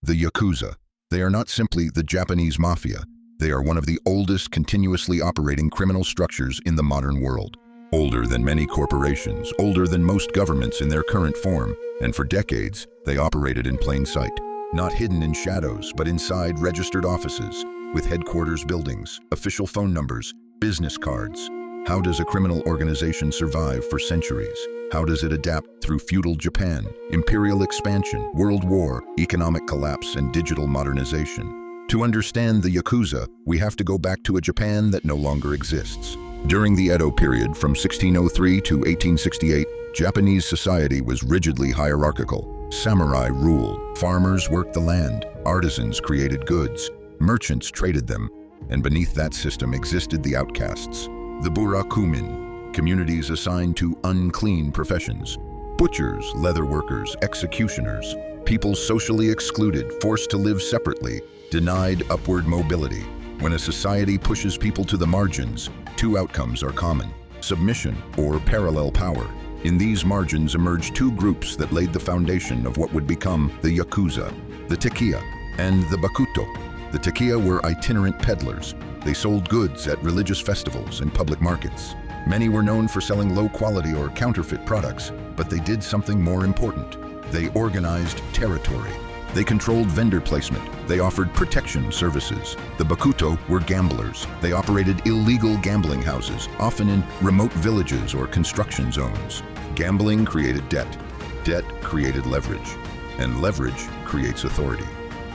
The Yakuza. They are not simply the Japanese mafia. They are one of the oldest continuously operating criminal structures in the modern world. Older than many corporations, older than most governments in their current form, and for decades, they operated in plain sight. Not hidden in shadows, but inside registered offices, with headquarters buildings, official phone numbers, business cards. How does a criminal organization survive for centuries? How does it adapt through feudal Japan, imperial expansion, world war, economic collapse, and digital modernization? To understand the Yakuza, we have to go back to a Japan that no longer exists. During the Edo period from 1603 to 1868, Japanese society was rigidly hierarchical. Samurai ruled, farmers worked the land, artisans created goods, merchants traded them, and beneath that system existed the outcasts, the burakumin, communities assigned to unclean professions, butchers, leather workers, executioners, people socially excluded, forced to live separately, denied upward mobility. When a society pushes people to the margins, two outcomes are common: submission or parallel power. In these margins emerged two groups that laid the foundation of what would become the Yakuza, the Tekiya and the Bakuto. The Tekiya were itinerant peddlers. They sold goods at religious festivals and public markets. Many were known for selling low-quality or counterfeit products, but they did something more important. They organized territory. They controlled vendor placement. They offered protection services. The Bakuto were gamblers. They operated illegal gambling houses, often in remote villages or construction zones. Gambling created debt. Debt created leverage. And leverage creates authority.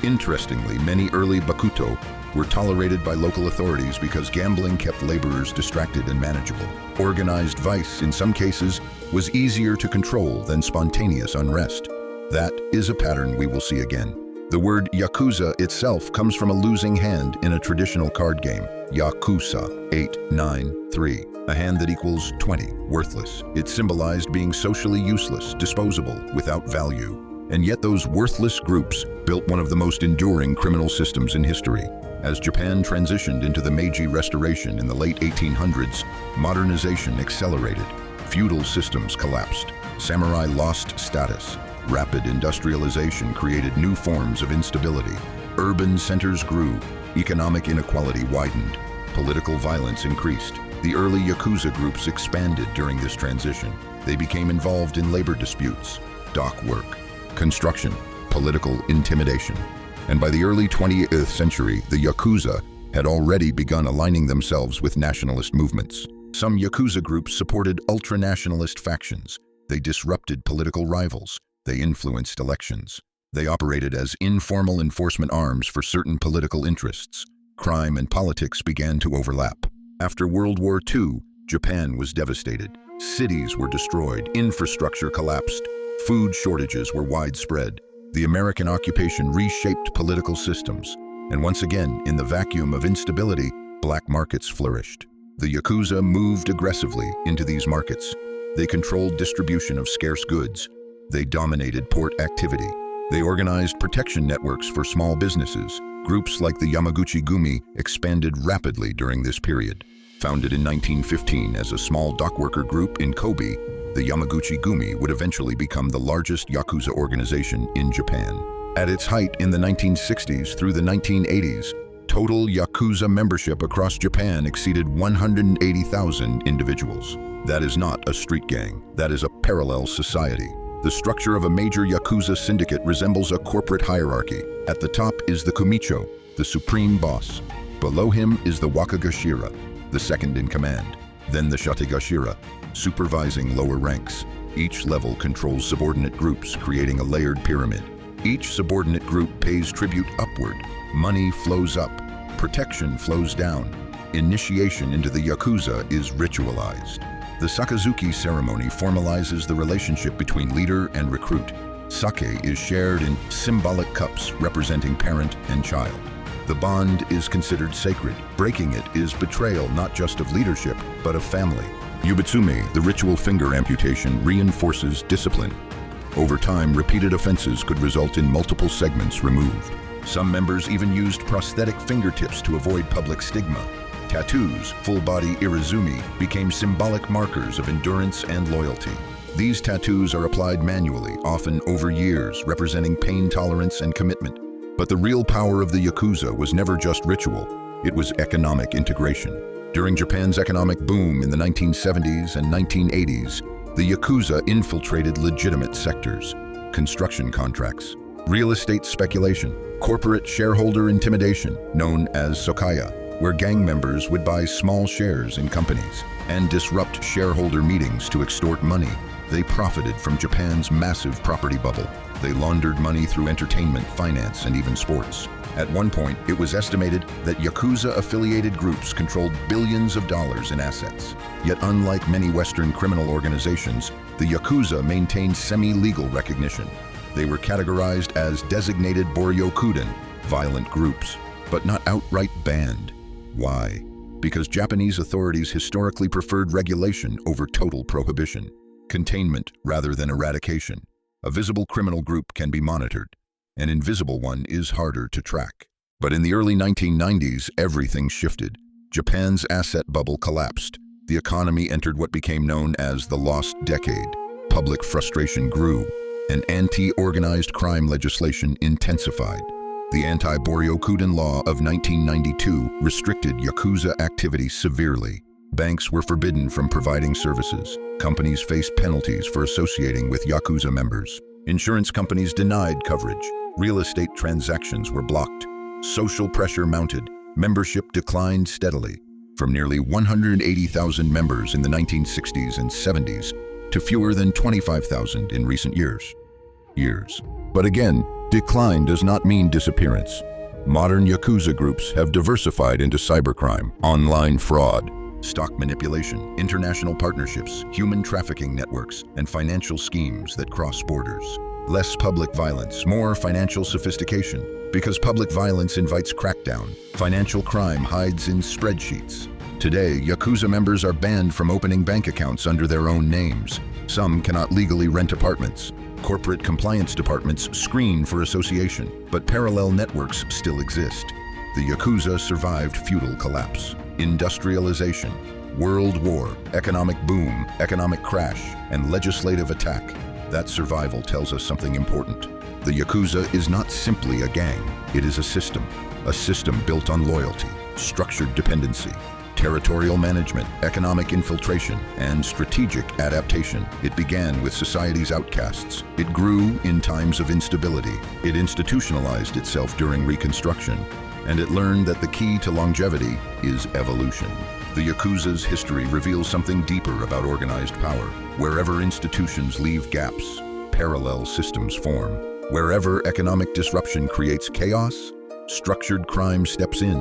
Interestingly, many early Bakuto were tolerated by local authorities because gambling kept laborers distracted and manageable. Organized vice, in some cases, was easier to control than spontaneous unrest. That is a pattern we will see again. The word Yakuza itself comes from a losing hand in a traditional card game. Yakuza, 8, 9, 3. A hand that equals 20, worthless. It symbolized being socially useless, disposable, without value. And yet those worthless groups built one of the most enduring criminal systems in history. As Japan transitioned into the Meiji Restoration in the late 1800s, modernization accelerated. Feudal systems collapsed. Samurai lost status. Rapid industrialization created new forms of instability. Urban centers grew. Economic inequality widened. Political violence increased. The early Yakuza groups expanded during this transition. They became involved in labor disputes, dock work, construction, political intimidation. And by the early 20th century, the Yakuza had already begun aligning themselves with nationalist movements. Some Yakuza groups supported ultra-nationalist factions. They disrupted political rivals. They influenced elections. They operated as informal enforcement arms for certain political interests. Crime and politics began to overlap. After World War II, Japan was devastated. Cities were destroyed, infrastructure collapsed, food shortages were widespread. The American occupation reshaped political systems. And once again, in the vacuum of instability, black markets flourished. The Yakuza moved aggressively into these markets. They controlled distribution of scarce goods. They dominated port activity. They organized protection networks for small businesses. Groups like the Yamaguchi-gumi expanded rapidly during this period. Founded in 1915 as a small dockworker group in Kobe, the Yamaguchi-gumi would eventually become the largest Yakuza organization in Japan. At its height in the 1960s through the 1980s, total Yakuza membership across Japan exceeded 180,000 individuals. That is not a street gang. That is a parallel society. The structure of a major Yakuza syndicate resembles a corporate hierarchy. At the top is the Kumicho, the supreme boss. Below him is the Wakagashira, the second in command. Then the Shategashira, supervising lower ranks. Each level controls subordinate groups, creating a layered pyramid. Each subordinate group pays tribute upward. Money flows up. Protection flows down. Initiation into the Yakuza is ritualized. The Sakazuki ceremony formalizes the relationship between leader and recruit. Sake is shared in symbolic cups representing parent and child. The bond is considered sacred. Breaking it is betrayal not just of leadership, but of family. Yubitsume, the ritual finger amputation, reinforces discipline. Over time, repeated offenses could result in multiple segments removed. Some members even used prosthetic fingertips to avoid public stigma. Tattoos, full-body irizumi, became symbolic markers of endurance and loyalty. These tattoos are applied manually, often over years, representing pain tolerance and commitment. But the real power of the Yakuza was never just ritual, it was economic integration. During Japan's economic boom in the 1970s and 1980s, the Yakuza infiltrated legitimate sectors: construction contracts, real estate speculation, corporate shareholder intimidation, known as sokaya, where gang members would buy small shares in companies and disrupt shareholder meetings to extort money. They profited from Japan's massive property bubble. They laundered money through entertainment, finance, and even sports. At one point, it was estimated that Yakuza-affiliated groups controlled billions of dollars in assets. Yet unlike many Western criminal organizations, the Yakuza maintained semi-legal recognition. They were categorized as designated Boryokuden, violent groups, but not outright banned. Why? Because Japanese authorities historically preferred regulation over total prohibition. Containment rather than eradication. A visible criminal group can be monitored. An invisible one is harder to track. But in the early 1990s, everything shifted. Japan's asset bubble collapsed. The economy entered what became known as the lost decade. Public frustration grew, and anti-organized crime legislation intensified. The anti-Boryokuden law of 1992 restricted Yakuza activity severely. Banks were forbidden from providing services. Companies faced penalties for associating with Yakuza members. Insurance companies denied coverage. Real estate transactions were blocked. Social pressure mounted. Membership declined steadily, from nearly 180,000 members in the 1960s and 70s to fewer than 25,000 in recent years. But again, decline does not mean disappearance. Modern Yakuza groups have diversified into cybercrime, online fraud, stock manipulation, international partnerships, human trafficking networks, and financial schemes that cross borders. Less public violence, more financial sophistication. Because public violence invites crackdown, financial crime hides in spreadsheets. Today, Yakuza members are banned from opening bank accounts under their own names. Some cannot legally rent apartments. Corporate compliance departments screen for association, but parallel networks still exist. The Yakuza survived feudal collapse, industrialization, world war, economic boom, economic crash, and legislative attack. That survival tells us something important. The Yakuza is not simply a gang, it is a system built on loyalty, structured dependency, territorial management, economic infiltration, and strategic adaptation. It began with society's outcasts. It grew in times of instability. It institutionalized itself during Reconstruction. And it learned that the key to longevity is evolution. The Yakuza's history reveals something deeper about organized power. Wherever institutions leave gaps, parallel systems form. Wherever economic disruption creates chaos, structured crime steps in.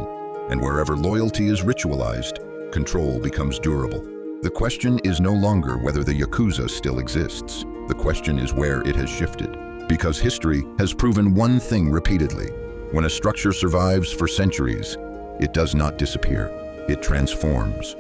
And wherever loyalty is ritualized, control becomes durable. The question is no longer whether the Yakuza still exists. The question is where it has shifted. Because history has proven one thing repeatedly. When a structure survives for centuries, it does not disappear. It transforms.